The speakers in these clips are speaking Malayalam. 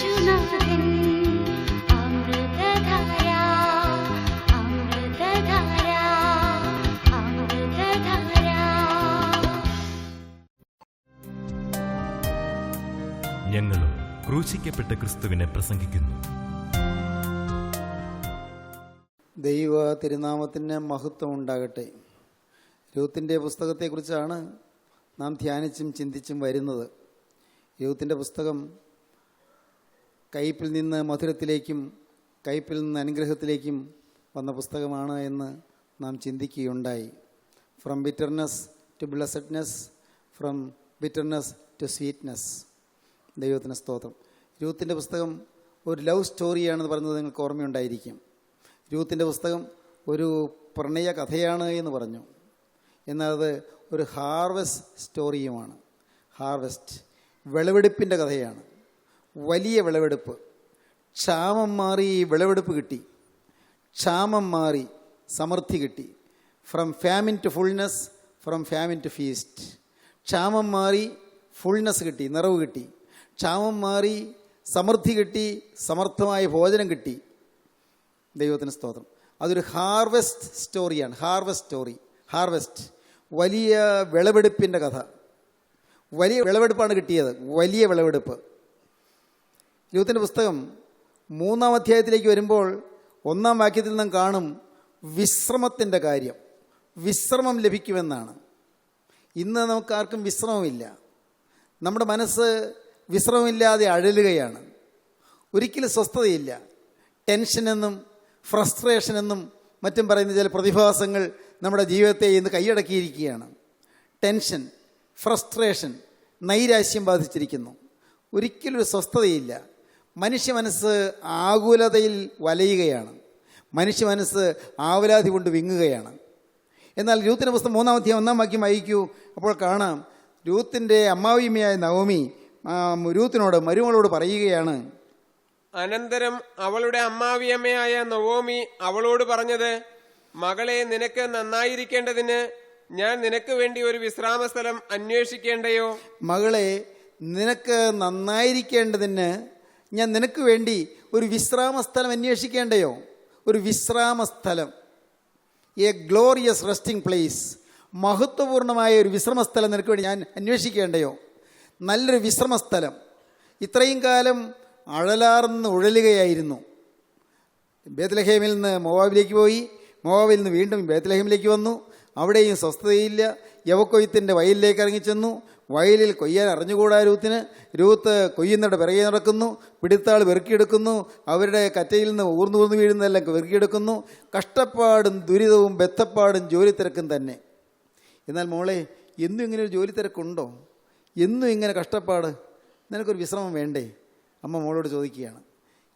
യേശുനാഥൻ അമൃതധാര അമൃതധാര അമൃതധാര. ഞങ്ങളും ക്രൂശിക്കപ്പെട്ട ക്രിസ്തുവിനെ പ്രസംഗിക്കുന്നു. ദൈവ തിരുനാമത്തിന് മഹത്വം ഉണ്ടാകട്ടെ. രൂത്തിൻ്റെ പുസ്തകത്തെക്കുറിച്ചാണ് നാം ധ്യാനിച്ചും ചിന്തിച്ചും വരുന്നത്. രൂത്തിൻ്റെ പുസ്തകം കയ്പിൽ നിന്ന് മധുരത്തിലേക്കും കയ്പിൽ നിന്ന് അനുഗ്രഹത്തിലേക്കും വന്ന പുസ്തകമാണ് എന്ന് നാം ചിന്തിക്കുകയുണ്ടായി. From bitterness to blessedness, from bitterness to sweetness. ദൈവത്തിന് സ്തോത്രം. രൂത്തിൻ്റെ പുസ്തകം ഒരു ലവ് സ്റ്റോറിയാണെന്ന് പറഞ്ഞത് നിങ്ങൾക്ക് ഓർമ്മയുണ്ടായിരിക്കും. രൂത്തിൻ്റെ പുസ്തകം ഒരു പ്രണയ കഥയാണ് എന്ന് പറഞ്ഞു. എന്നാൽ അത് ഒരു ഹാർവെസ്റ്റ് സ്റ്റോറിയുമാണ്. ഹാർവെസ്റ്റ്, വിളവെടുപ്പിൻ്റെ കഥയാണ്. വലിയ വിളവെടുപ്പ്. ക്ഷാമം മാറി വിളവെടുപ്പ് കിട്ടി. ക്ഷാമം മാറി സമൃദ്ധി കിട്ടി. From famine to fullness, from famine to feast. ക്ഷാമം മാറി ഫുൾനെസ് കിട്ടി, നിറവ് കിട്ടി. ക്ഷാമം മാറി സമൃദ്ധി കിട്ടി, സമർത്ഥമായ ഭോജനം കിട്ടി. ദൈവത്തിന് സ്തോത്രം. അതൊരു ഹാർവെസ്റ്റ് സ്റ്റോറിയാണ്. Harvest story. ഹാർവെസ്റ്റ്, വലിയ വിളവെടുപ്പിൻ്റെ കഥ. വലിയ വിളവെടുപ്പാണ് കിട്ടിയത്, വലിയ വിളവെടുപ്പ്. രൂത്തിൻ്റെ പുസ്തകം 3-ാം അധ്യായത്തിലേക്ക് വരുമ്പോൾ 1-ാം വാക്യത്തിൽ നാം കാണും വിശ്രമത്തിൻ്റെ കാര്യം. വിശ്രമം ലഭിക്കുമെന്നാണ്. ഇന്ന് നമുക്കാർക്കും വിശ്രമമില്ല. നമ്മുടെ മനസ്സ് വിശ്രമമില്ലാതെ അഴലുകയാണ്. ഒരിക്കലും സ്വസ്ഥതയില്ല. ടെൻഷനെന്നും ഫ്രസ്ട്രേഷനെന്നും മറ്റും പറയുന്ന ചില പ്രതിഭാസങ്ങൾ നമ്മുടെ ജീവിതത്തെ ഇന്ന് കൈയടക്കിയിരിക്കുകയാണ്. Tension, frustration, നൈരാശ്യം ബാധിച്ചിരിക്കുന്നു. ഒരിക്കലും ഒരു സ്വസ്ഥതയില്ല. മനുഷ്യ മനസ്സ് ആകുലതയിൽ വലയുകയാണ്. മനുഷ്യ മനസ്സ് ആവലാതി കൊണ്ട് വിങ്ങുകയാണ്. എന്നാൽ രൂത്തിൻ്റെ പുസ്തകം 3-ാം അധ്യായം 1-ാം വാക്യം വായിക്കൂ. അപ്പോൾ കാണാം രൂത്തിൻ്റെ അമ്മാവിയമ്മയായ നവോമി രൂത്തിനോട്, മരുമകളോട് പറയുകയാണ്. അനന്തരം അവളുടെ അമ്മാവിയമ്മയായ നവോമി അവളോട് പറഞ്ഞത്, മകളെ, നിനക്ക് നന്നായിരിക്കേണ്ടതിന് ഞാൻ നിനക്ക് വേണ്ടി ഒരു വിശ്രാമസ്ഥലം അന്വേഷിക്കേണ്ടയോ? മകളെ, നിനക്ക് നന്നായിരിക്കേണ്ടതിന് ഞാൻ നിനക്ക് വേണ്ടി ഒരു വിശ്രാമസ്ഥലം അന്വേഷിക്കേണ്ടയോ? ഒരു വിശ്രാമസ്ഥലം, എ ഗ്ലോറിയസ് റെസ്റ്റിംഗ് പ്ലേസ്. മഹത്വപൂർണമായ ഒരു വിശ്രമസ്ഥലം നിനക്ക് വേണ്ടി ഞാൻ അന്വേഷിക്കേണ്ടയോ? നല്ലൊരു വിശ്രമസ്ഥലം. ഇത്രയും കാലം അഴലാർന്ന് ഉഴലുകയായിരുന്നു. ബേത്ലഹേമിൽ നിന്ന് മോവാബിലേക്ക് പോയി, മോവാബിൽ നിന്ന് വീണ്ടും ബേത്ലഹേമിലേക്ക് വന്നു. അവിടെയും സ്വസ്ഥതയില്ല. യവക്കൊയ്ത്തിൻ്റെ വയലിലേക്ക് ഇറങ്ങിച്ചെന്നു. വയലിൽ കൊയ്യാൻ അറിഞ്ഞുകൂടാ രൂത്തിന്. രൂത്ത് കൊയ്യുന്നവരുടെ പിറകെ നടക്കുന്നു. പിടുത്താൾ വെറുക്കിയെടുക്കുന്നു. അവരുടെ കറ്റയിൽ നിന്ന് ഊർന്നു വീഴുന്നതെല്ലാം വെറുക്കിയെടുക്കുന്നു. കഷ്ടപ്പാടും ദുരിതവും ബെത്തപ്പാടും ജോലി തിരക്കും തന്നെ. എന്നാൽ മോളെ, എന്നും ഇങ്ങനെ ഒരു ജോലി തിരക്കുണ്ടോ? എന്നും ഇങ്ങനെ കഷ്ടപ്പാട്? നിനക്കൊരു വിശ്രമം വേണ്ടേ? അമ്മ മോളോട് ചോദിക്കുകയാണ്.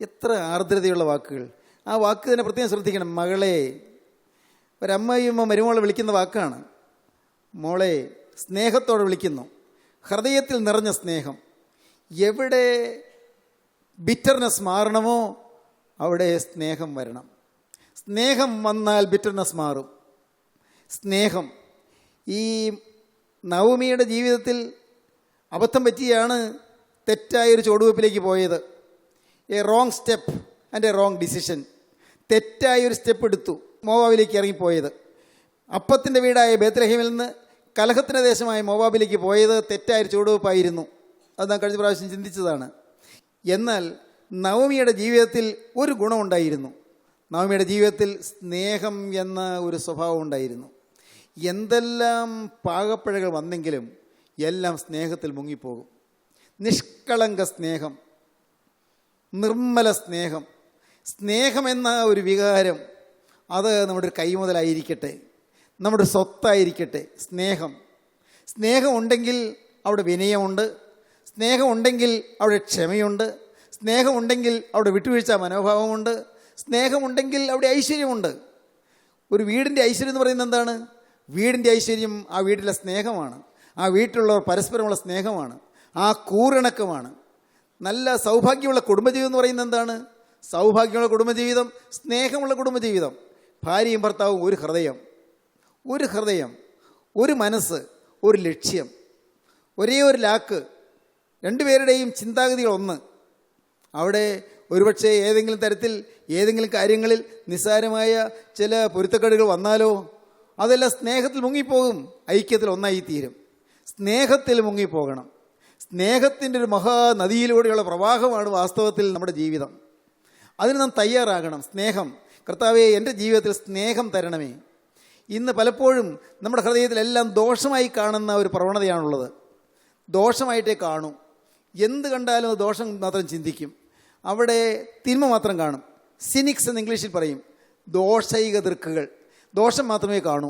എത്ര ആർദ്രതയുള്ള വാക്കുകൾ! ആ വാക്ക് തന്നെ പ്രത്യേകം ശ്രദ്ധിക്കണം. മകളെ, ഒരമ്മയും മരുമോളെ വിളിക്കുന്ന വാക്കാണ്. മോളെ, സ്നേഹത്തോടെ വിളിക്കുന്നു. ഹൃദയത്തിൽ നിറഞ്ഞ സ്നേഹം. എവിടെ ബിറ്റർനെസ് മാറണമോ അവിടെ സ്നേഹം വരണം. സ്നേഹം വന്നാൽ ബിറ്റർനെസ് മാറും. സ്നേഹം. ഈ നവമിയുടെ ജീവിതത്തിൽ അബദ്ധം പറ്റിയാണ് തെറ്റായൊരു ചുവടുവെപ്പിലേക്ക് പോയത്. A wrong step and a wrong decision. തെറ്റായൊരു സ്റ്റെപ്പ് എടുത്തു. മോവാബിലേക്ക് ഇറങ്ങിപ്പോയത്. അപ്പത്തിൻ്റെ വീടായ ബേത്ലഹേമിൽ നിന്ന് കലഹത്തിൻ്റെ ദേശമായ മോവാബിലേക്ക് പോയത് തെറ്റായൊരു ചുവടുവെപ്പായിരുന്നു. അത് നാം കഴിഞ്ഞ പ്രാവശ്യം ചിന്തിച്ചതാണ്. എന്നാൽ നവമിയുടെ ജീവിതത്തിൽ ഒരു ഗുണമുണ്ടായിരുന്നു. നവമിയുടെ ജീവിതത്തിൽ സ്നേഹം എന്ന ഒരു സ്വഭാവം ഉണ്ടായിരുന്നു. എന്തെല്ലാം പാകപ്പിഴകൾ വന്നെങ്കിലും എല്ലാം സ്നേഹത്തിൽ മുങ്ങിപ്പോകും. നിഷ്കളങ്ക സ്നേഹം, നിർമ്മല സ്നേഹം. സ്നേഹമെന്ന ഒരു വികാരം അത് നമ്മുടെ ഒരു കൈമുതലായിരിക്കട്ടെ, നമ്മുടെ സ്വത്തായിരിക്കട്ടെ. സ്നേഹം ഉണ്ടെങ്കിൽ അവിടെ വിനയമുണ്ട്. സ്നേഹമുണ്ടെങ്കിൽ അവിടെ ക്ഷമയുണ്ട്. സ്നേഹമുണ്ടെങ്കിൽ അവിടെ വിട്ടുവീഴ്ച മനോഭാവമുണ്ട്. സ്നേഹമുണ്ടെങ്കിൽ അവിടെ ഐശ്വര്യമുണ്ട്. ഒരു വീടിൻ്റെ ഐശ്വര്യം എന്ന് പറയുന്നത് എന്താണ്? വീടിൻ്റെ ഐശ്വര്യം ആ വീട്ടിലെ സ്നേഹമാണ്. ആ വീട്ടിലുള്ളവർ പരസ്പരമുള്ള സ്നേഹമാണ്. ആ കൂറിണക്കമാണ്. നല്ല സൗഭാഗ്യമുള്ള കുടുംബജീവിതം എന്ന് പറയുന്നത് എന്താണ്? സൗഭാഗ്യമുള്ള കുടുംബജീവിതം, സ്നേഹമുള്ള കുടുംബജീവിതം. ഭാര്യയും ഭർത്താവും ഒരു ഹൃദയം, ഒരു മനസ്സ്, ഒരു ലക്ഷ്യം, ഒരേ ഒരു ലാക്ക്. രണ്ടുപേരുടെയും ചിന്താഗതികൾ ഒന്ന്. അവിടെ ഒരുപക്ഷെ ഏതെങ്കിലും തരത്തിൽ ഏതെങ്കിലും കാര്യങ്ങളിൽ നിസ്സാരമായ ചില പൊരുത്തക്കേടുകൾ വന്നാലോ അതെല്ലാം സ്നേഹത്തിൽ മുങ്ങിപ്പോകും, ഐക്യത്തിൽ ഒന്നായി തീരും. സ്നേഹത്തിൽ മുങ്ങിപ്പോകണം. സ്നേഹത്തിൻ്റെ ഒരു മഹാനദിയിലൂടെയുള്ള പ്രവാഹമാണ് വാസ്തവത്തിൽ നമ്മുടെ ജീവിതം. അതിന് നാം തയ്യാറാകണം. സ്നേഹം, കർത്താവേ എൻ്റെ ജീവിതത്തിൽ സ്നേഹം തരണമേ. ഇന്ന് പലപ്പോഴും നമ്മുടെ ഹൃദയത്തിലെല്ലാം ദോഷമായി കാണുന്ന ഒരു പ്രവണതയാണുള്ളത്. ദോഷമായിട്ടേ കാണൂ. എന്ത് കണ്ടാലും ദോഷം മാത്രം ചിന്തിക്കും. അവിടെ തിന്മ മാത്രം കാണും. സിനിക്സ് എന്ന് ഇംഗ്ലീഷിൽ പറയും. ദോഷൈക ദൃക്കുകൾ, ദോഷം മാത്രമേ കാണൂ.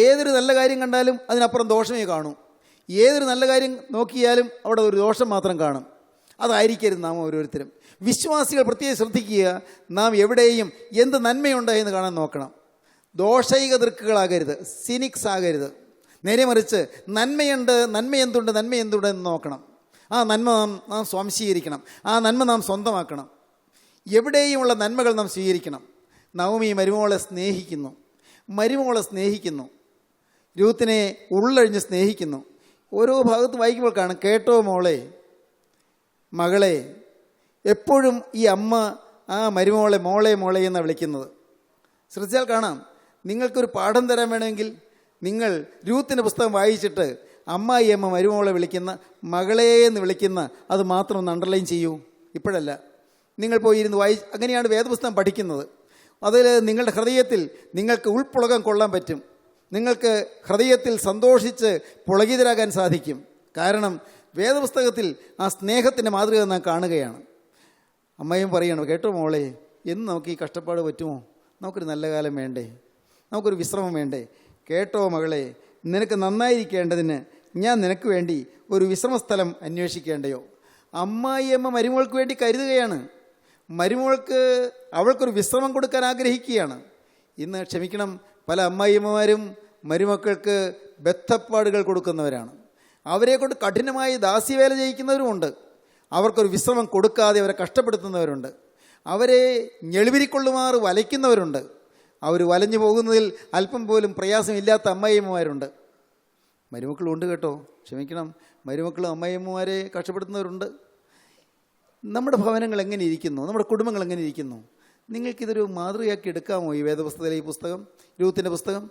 ഏതൊരു നല്ല കാര്യം കണ്ടാലും അതിനപ്പുറം ദോഷമേ കാണൂ. ഏതൊരു നല്ല കാര്യം നോക്കിയാലും അവിടെ ഒരു ദോഷം മാത്രം കാണും. അതായിരിക്കരുത് നാം ഓരോരുത്തരും. വിശ്വാസികൾ പ്രത്യേകം ശ്രദ്ധിക്കുക. നാം എവിടെയും എന്ത് നന്മയുണ്ട് എന്ന് കാണാൻ നോക്കണം. ദോഷൈക ദൃക്കുകളാകരുത്, സിനിക്സ് ആകരുത്. നേരെ മറിച്ച് നന്മയുണ്ട്, നന്മ എന്തുണ്ട് എന്ന് നോക്കണം. ആ നന്മ നാം സ്വാംശീകരിക്കണം. ആ നന്മ നാം സ്വന്തമാക്കണം. എവിടെയുമുള്ള നന്മകൾ നാം സ്വീകരിക്കണം. നവമി മരുമോളെ സ്നേഹിക്കുന്നു. രൂത്തിനെ ഉള്ളഴിഞ്ഞ് സ്നേഹിക്കുന്നു. ഓരോ ഭാഗത്ത് വായിക്കുമ്പോൾ കാണും, കേട്ടോ മോളെ, മകളെ. എപ്പോഴും ഈ അമ്മ ആ മരുമോളെ മോളെ എന്നാണ് വിളിക്കുന്നത്. ശ്രദ്ധിച്ചാൽ കാണാം. നിങ്ങൾക്കൊരു പാഠം തരാൻ വേണമെങ്കിൽ നിങ്ങൾ രൂത്തിൻ്റെ പുസ്തകം വായിച്ചിട്ട് അമ്മായിയമ്മ മരുമോളെ വിളിക്കുന്ന, മകളെ എന്ന് വിളിക്കുന്ന അത് മാത്രം ഒന്ന് അണ്ടർലൈൻ ചെയ്യൂ. ഇപ്പോഴല്ല, നിങ്ങൾ പോയി ഇരുന്ന് അങ്ങനെയാണ് വേദപുസ്തകം പഠിക്കുന്നത്. അതിൽ നിങ്ങളുടെ ഹൃദയത്തിൽ നിങ്ങൾക്ക് ഉൾപ്പുളകം കൊള്ളാൻ പറ്റും. നിങ്ങൾക്ക് ഹൃദയത്തിൽ സന്തോഷിച്ച് പുളകിതരാകാൻ സാധിക്കും. കാരണം വേദപുസ്തകത്തിൽ ആ സ്നേഹത്തിൻ്റെ മാതൃക നാം കാണുകയാണ്. അമ്മയും പറയണം, കേട്ടോ മോളെ, എന്ന് നമുക്ക് ഈ കഷ്ടപ്പാട് പറ്റുമോ? നമുക്കൊരു നല്ല കാലം വേണ്ടേ? നമുക്കൊരു വിശ്രമം വേണ്ടേ? കേട്ടോ മകളെ, നിനക്ക് നന്നായിരിക്കേണ്ടതിന് ഞാൻ നിനക്ക് വേണ്ടി ഒരു വിശ്രമസ്ഥലം അന്വേഷിക്കേണ്ടയോ? അമ്മായിയമ്മ മരുമോൾക്ക് വേണ്ടി കരുതുകയാണ്. അവൾക്കൊരു വിശ്രമം കൊടുക്കാൻ ആഗ്രഹിക്കുകയാണ്. ഇന്ന് ക്ഷമിക്കണം, പല അമ്മായിയമ്മമാരും മരുമക്കൾക്ക് ബദ്ധപ്പാടുകൾ കൊടുക്കുന്നവരാണ്. അവരെ കൊണ്ട് കഠിനമായി ദാസ്യവേല ചെയ്യിക്കുന്നവരുമുണ്ട്. അവർക്കൊരു വിശ്രമം കൊടുക്കാതെ അവരെ കഷ്ടപ്പെടുത്തുന്നവരുണ്ട്. അവരെ ഞെളിവിരിക്കൊള്ളുമാറ് വലയ്ക്കുന്നവരുണ്ട്. അവർ വലഞ്ഞു പോകുന്നതിൽ അല്പം പോലും പ്രയാസമില്ലാത്ത അമ്മായിയമ്മമാരുണ്ട്. മരുമക്കളുണ്ട് കേട്ടോ, ക്ഷമിക്കണം, മരുമക്കളും അമ്മായിയമ്മമാരെ കഷ്ടപ്പെടുത്തുന്നവരുണ്ട്. നമ്മുടെ ഭവനങ്ങൾ എങ്ങനെ ഇരിക്കുന്നു? നമ്മുടെ കുടുംബങ്ങൾ എങ്ങനെ ഇരിക്കുന്നു? നിങ്ങൾക്കിതൊരു മാതൃകയാക്കി എടുക്കാമോ? ഈ വേദപുസ്തകത്തിലെ ഈ പുസ്തകം, രൂത്തിൻ്റെ പുസ്തകം.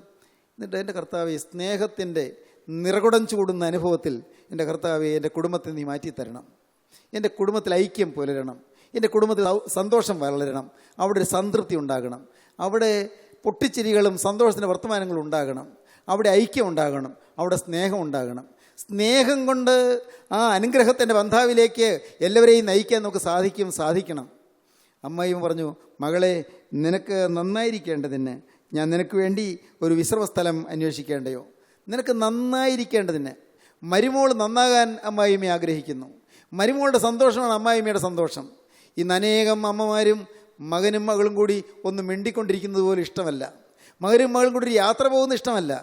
എന്നിട്ട് എൻ്റെ കർത്താവേ, സ്നേഹത്തിൻ്റെ നിറകുടം ചൂടുന്ന അനുഭവത്തിൽ എൻ്റെ കർത്താവേ, എൻ്റെ കുടുംബത്തെ നീ മാറ്റിത്തരണം. എൻ്റെ കുടുംബത്തിൽ ഐക്യം പുലരണം. എൻ്റെ കുടുംബത്തിൽ സന്തോഷം വളരണം. അവിടെ ഒരു സംതൃപ്തി ഉണ്ടാകണം. അവിടെ പൊട്ടിച്ചിരികളും സന്തോഷത്തിൻ്റെ വർത്തമാനങ്ങളും ഉണ്ടാകണം. അവിടെ ഐക്യം ഉണ്ടാകണം. അവിടെ സ്നേഹം ഉണ്ടാകണം. സ്നേഹം കൊണ്ട് ആ അനുഗ്രഹത്തിൻ്റെ ബന്ധാവിലേക്ക് എല്ലാവരെയും നയിക്കാൻ നമുക്ക് സാധിക്കണം. അമ്മായിയും പറഞ്ഞു, മകളെ, നിനക്ക് നന്നായിരിക്കേണ്ടതിന് ഞാൻ നിനക്ക് വേണ്ടി ഒരു വിശ്രമസ്ഥലം അന്വേഷിക്കേണ്ടയോ? നിനക്ക് നന്നായിരിക്കേണ്ടതിന്. മരുമോൾ നന്നാകാൻ അമ്മായിമ്മ ആഗ്രഹിക്കുന്നു. മരുമോളുടെ സന്തോഷമാണ് അമ്മായിമ്മയുടെ സന്തോഷം. ഇന്ന് അനേകം അമ്മമാരും മകനും മകളും കൂടി ഒന്ന് മിണ്ടിക്കൊണ്ടിരിക്കുന്നത് പോലും ഇഷ്ടമല്ല. മകനും മകളും കൂടി ഒരു യാത്ര പോകുന്നത് ഇഷ്ടമല്ല.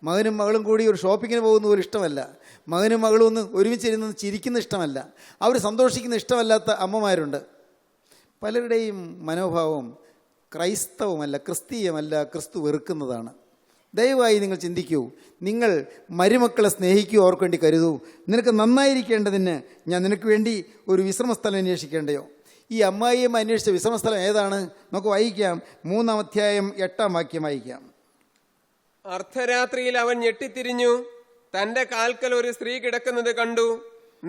മകനും മകളും കൂടി ഒരു ഷോപ്പിങ്ങിന് പോകുന്ന പോലും ഇഷ്ടമല്ല. മകനും മകളും ഒന്ന് ഒരുമിച്ചിരുന്ന് ചിരിക്കുന്ന ഇഷ്ടമല്ല. അവർ സന്തോഷിക്കുന്ന ഇഷ്ടമല്ലാത്ത അമ്മമാരുണ്ട്. പലരുടെയും മനോഭാവം ക്രൈസ്തവമല്ല, ക്രിസ്തീയമല്ല, ക്രിസ്തു വെറുക്കുന്നതാണ്. ദയവായി നിങ്ങൾ ചിന്തിക്കൂ. നിങ്ങൾ മരുമക്കളെ സ്നേഹിക്കൂ, അവർക്ക് വേണ്ടി കരുതൂ. നിനക്ക് നന്നായിരിക്കേണ്ടതിന് ഞാൻ നിനക്ക് വേണ്ടി ഒരു വിശ്രമസ്ഥലം അന്വേഷിക്കേണ്ടയോ? ഈ അമ്മായിയമ്മ അന്വേഷിച്ച വിശ്രമസ്ഥലം ഏതാണ്? നമുക്ക് വായിക്കാം. 3-ാം അധ്യായം 8-ാം വാക്യം വായിക്കാം. അർദ്ധരാത്രിയിൽ അവൻ ഞെട്ടിത്തിരിഞ്ഞു, തന്റെ കാൽക്കൽ ഒരു സ്ത്രീ കിടക്കുന്നത് കണ്ടു.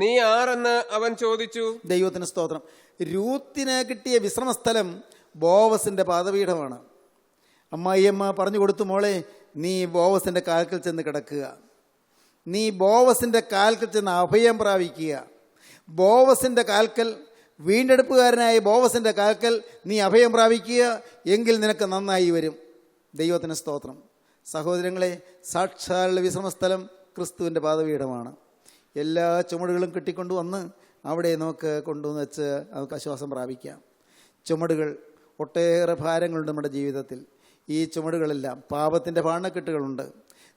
നീ ആരെന്ന് അവൻ ചോദിച്ചു. ദൈവത്തിന് സ്തോത്രം. രൂത്തിന് കിട്ടിയ വിശ്രമസ്ഥലം ബോവസിന്റെ പാദപീഠമാണ്. അമ്മായിയമ്മ പറഞ്ഞു കൊടുത്തു, മോളെ, നീ ബോവസിന്റെ കാൽക്കൽ ചെന്ന് കിടക്കുക. നീ ബോവസിന്റെ കാൽക്കൽ ചെന്ന് അഭയം പ്രാപിക്കുക. ബോവസിന്റെ കാൽക്കൽ, വീണ്ടെടുപ്പുകാരനായ ബോവസിന്റെ കാൽക്കൽ നീ അഭയം പ്രാപിക്കുക. എങ്കിൽ നിനക്ക് നന്നായി വരും. ദൈവത്തിന് സ്തോത്രം. സഹോദരങ്ങളെ, സാക്ഷാൽ വിശ്രമസ്ഥലം ക്രിസ്തുവിൻ്റെ പാദപീഠമാണ്. എല്ലാ ചുമടുകളും കെട്ടിക്കൊണ്ടുവന്ന് അവിടെ നമുക്ക് കൊണ്ടുവന്ന് വെച്ച് നമുക്ക് ആശ്വാസം പ്രാപിക്കാം. ചുമടുകൾ, ഒട്ടേറെ ഭാരങ്ങളുണ്ട് നമ്മുടെ ജീവിതത്തിൽ. ഈ ചുമടുകളെല്ലാം പാപത്തിൻ്റെ ഭാണ്ഡക്കെട്ടുകളുണ്ട്,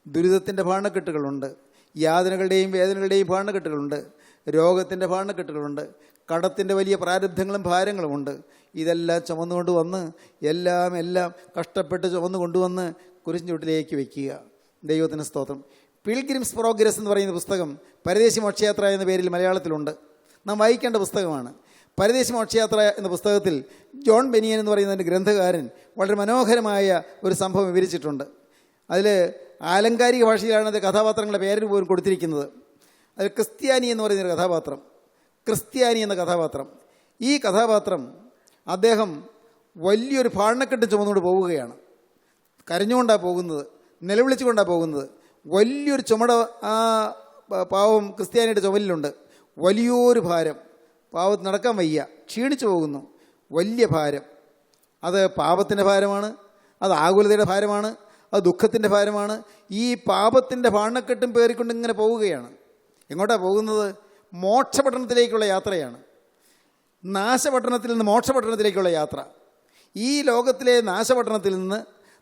ദുരിതത്തിൻ്റെ ഭാണ്ഡക്കെട്ടുകളുണ്ട്, യാതനകളുടെയും വേദനകളുടെയും ഭാണ്ഡക്കെട്ടുകളുണ്ട്, രോഗത്തിൻ്റെ ഭാണ്ഡക്കെട്ടുകളുണ്ട്, കടത്തിൻ്റെ വലിയ പ്രാരബ്ധങ്ങളും ഭാരങ്ങളുമുണ്ട്. ഇതെല്ലാം ചുമന്നുകൊണ്ട് വന്ന് എല്ലാം കഷ്ടപ്പെട്ട് ചുമന്നു കൊണ്ടുവന്ന് കുരിശിൻ്റെ ചുവട്ടിലേക്ക് വയ്ക്കുക. ദൈവത്തിന് സ്തോത്രം. പിൽഗ്രിംസ് പ്രോഗ്രസ് എന്ന് പറയുന്ന പുസ്തകം പരദേശി മോക്ഷയാത്ര എന്ന പേരിൽ മലയാളത്തിലുണ്ട്. നാം വായിക്കേണ്ട പുസ്തകമാണ്. പരദേശി മോക്ഷയാത്ര എന്ന പുസ്തകത്തിൽ ജോൺ ബെനിയൻ എന്ന് പറയുന്നതിൻ്റെ ഗ്രന്ഥകാരൻ വളരെ മനോഹരമായ ഒരു സംഭവം വിവരിച്ചിട്ടുണ്ട്. അതിൽ ആലങ്കാരിക ഭാഷയിലാണ് അത് കഥാപാത്രങ്ങളുടെ പേര് പോലും കൊടുത്തിരിക്കുന്നത്. അതിൽ ക്രിസ്ത്യാനി എന്ന് പറയുന്നൊരു കഥാപാത്രം, ക്രിസ്ത്യാനി എന്ന കഥാപാത്രം, ഈ കഥാപാത്രം അദ്ദേഹം വലിയൊരു ഭാണ്ഡക്കെട്ട് ചുമന്നുകൊണ്ട് പോവുകയാണ്. കരഞ്ഞുകൊണ്ടാണ് പോകുന്നത്, നിലവിളിച്ചുകൊണ്ടാണ് പോകുന്നത്. വലിയൊരു ചുമട് ആ പാവം ക്രിസ്ത്യാനിയുടെ ചുമലിലുണ്ട്. വലിയൊരു ഭാരം, പാവത്തിന് നടക്കാൻ വയ്യ, ക്ഷീണിച്ചു പോകുന്നു. വലിയ ഭാരം. അത് പാപത്തിൻ്റെ ഭാരമാണ്, അത് ആകുലതയുടെ ഭാരമാണ്, അത് ദുഃഖത്തിൻ്റെ ഭാരമാണ്. ഈ പാപത്തിൻ്റെ ഭാണ്ഡക്കെട്ടും പേറിക്കൊണ്ട് ഇങ്ങനെ പോവുകയാണ്. എങ്ങോട്ടാണ് പോകുന്നത്? മോക്ഷപട്ടണത്തിലേക്കുള്ള യാത്രയാണ്. നാശപട്ടണത്തിൽ നിന്ന് മോക്ഷപട്ടണത്തിലേക്കുള്ള യാത്ര. ഈ ലോകത്തിലെ നാശപട്ടണത്തിൽ നിന്ന്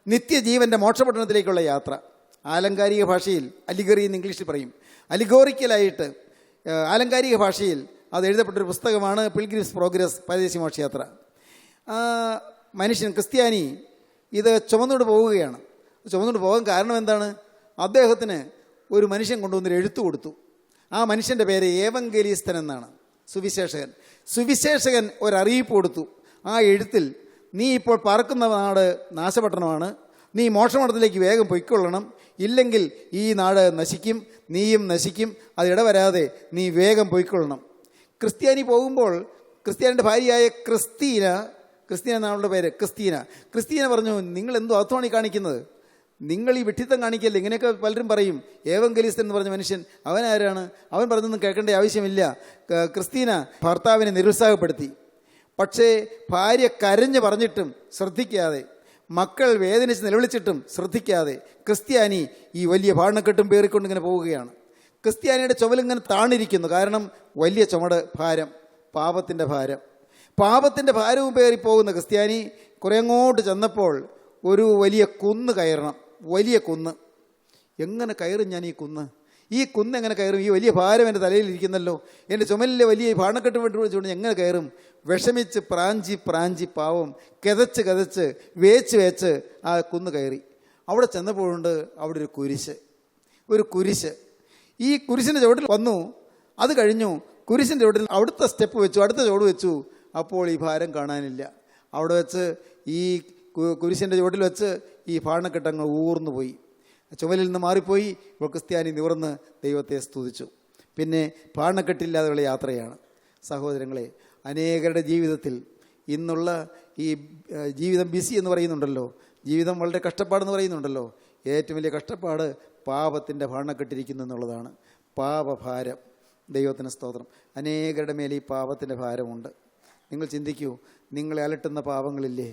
നിത്യജീവൻ്റെ മോക്ഷപട്ടണത്തിലേക്കുള്ള യാത്ര. ആലങ്കാരിക ഭാഷയിൽ അലിഗറി എന്ന് ഇംഗ്ലീഷിൽ പറയും. അലിഗോറിക്കലായിട്ട് ആലങ്കാരിക ഭാഷയിൽ അത് എഴുതപ്പെട്ടൊരു പുസ്തകമാണ് പിൽഗ്രിംസ് പ്രോഗ്രസ്, പരദേശി മോക്ഷയാത്ര. മനുഷ്യൻ ക്രിസ്ത്യാനി ഇത് ചുമന്നുകൊണ്ട് പോവുകയാണ്. ചുമന്നുകൊണ്ട് പോകാൻ കാരണം എന്താണ്? അദ്ദേഹത്തിന് ഒരു മനുഷ്യൻ കൊണ്ടുവന്നൊരു എഴുത്ത് കൊടുത്തു. ആ മനുഷ്യൻ്റെ പേര് ഏവങ്കേലിസ്തൻ എന്നാണ്, സുവിശേഷകൻ. സുവിശേഷകൻ ഒരറിയിപ്പ് കൊടുത്തു. ആ എഴുത്തിൽ, നീ ഇപ്പോൾ പാർക്കുന്ന നാട് നാശപട്ടണമാണ്, നീ മോക്ഷമഠത്തിലേക്ക് വേഗം പൊയ്ക്കൊള്ളണം, ഇല്ലെങ്കിൽ ഈ നാട് നശിക്കും, നീയും നശിക്കും, അത് ഇടവരാതെ നീ വേഗം പൊയ്ക്കൊള്ളണം. ക്രിസ്ത്യാനി പോകുമ്പോൾ ക്രിസ്ത്യാനിയുടെ ഭാര്യയായ ക്രിസ്തീന എന്നാളുടെ പേര്, ക്രിസ്തീന പറഞ്ഞു, നിങ്ങൾ എന്തോ അർത്ഥമാണ് കാണിക്കുന്നത്, നിങ്ങൾ ഈ വിഡ്ഢിത്തം കാണിക്കല്ലേ. ഇങ്ങനെയൊക്കെ പലരും പറയും. ഏവങ്കലിസ്തൻ എന്ന് പറഞ്ഞ മനുഷ്യൻ അവനാരാണ്? അവൻ പറഞ്ഞൊന്നും കേൾക്കേണ്ട ആവശ്യമില്ല. ക്രിസ്തീന ഭർത്താവിനെ നിരുത്സാഹപ്പെടുത്തി. പക്ഷേ ഭാര്യ കരഞ്ഞു പറഞ്ഞിട്ടും ശ്രദ്ധിക്കാതെ, മക്കൾ വേദനിച്ച് നിലവിളിച്ചിട്ടും ശ്രദ്ധിക്കാതെ ക്രിസ്ത്യാനി ഈ വലിയ ഭാണ്ഡക്കെട്ടും പേറിക്കൊണ്ടിങ്ങനെ പോവുകയാണ്. ക്രിസ്ത്യാനിയുടെ ചുമലിങ്ങനെ താണിരിക്കുന്നു. കാരണം വലിയ ചുമട്, ഭാരം, പാപത്തിൻ്റെ ഭാരം. പാപത്തിൻ്റെ ഭാരവും പേറിപ്പോകുന്ന ക്രിസ്ത്യാനി കുറേ അങ്ങോട്ട് ചെന്നപ്പോൾ ഒരു വലിയ കുന്ന് കയറണം. വലിയ കുന്ന്. എങ്ങനെ കയറും ഞാൻ ഈ കുന്ന്? ഈ കുന്ന് എങ്ങനെ കയറും? ഈ വലിയ ഭാരം എൻ്റെ തലയിലിരിക്കുന്നല്ലോ, എൻ്റെ ചുമലിലെ വലിയ ഭാണ്ഡക്കെട്ട് വെച്ചുകൊണ്ട് എങ്ങനെ കയറും? വിഷമിച്ച് പ്രാഞ്ചി പാവം കിതച്ച് വേച്ച് ആ കുന്ന് കയറി. അവിടെ ചെന്നപ്പോഴുണ്ട് അവിടെ ഒരു കുരിശ്. ഈ കുരിശിൻ്റെ ചുവട്ടിൽ വന്നു. അത് കഴിഞ്ഞു. കുരിശിൻ്റെ ചുവട്ടിൽ അടുത്ത സ്റ്റെപ്പ് വെച്ചു, അടുത്ത ചുവട് വെച്ചു. അപ്പോൾ ഈ ഭാരം കാണാനില്ല. അവിടെ വെച്ച് ഈ കുരിശിൻ്റെ ചുവട്ടിൽ വെച്ച് ഈ ഭാണ്ഡക്കെട്ടങ്ങ് ഊർന്നു പോയി, ചുമലിൽ നിന്ന് മാറിപ്പോയി. ഇപ്പോൾ ക്രിസ്ത്യാനി നിവർന്ന് ദൈവത്തെ സ്തുതിച്ചു. പിന്നെ ഭാണ്ഡക്കെട്ടില്ലാതെയുള്ള യാത്രയാണ്. സഹോദരങ്ങളെ, അനേകരുടെ ജീവിതത്തിൽ ഇന്നുള്ള ഈ ജീവിതം ബിസി എന്ന് പറയുന്നുണ്ടല്ലോ, ജീവിതം വളരെ കഷ്ടപ്പാടെന്ന് പറയുന്നുണ്ടല്ലോ. ഏറ്റവും വലിയ കഷ്ടപ്പാട് പാപത്തിൻ്റെ ഭാണ്ഡക്കെട്ടിരിക്കുന്നു എന്നുള്ളതാണ്. പാപഭാരം. ദൈവത്തിന് സ്തോത്രം. അനേകരുടെ മേലെ ഈ പാപത്തിൻ്റെ ഭാരമുണ്ട്. നിങ്ങൾ ചിന്തിക്കൂ, നിങ്ങളെ അലട്ടുന്ന പാപങ്ങളില്ലേ?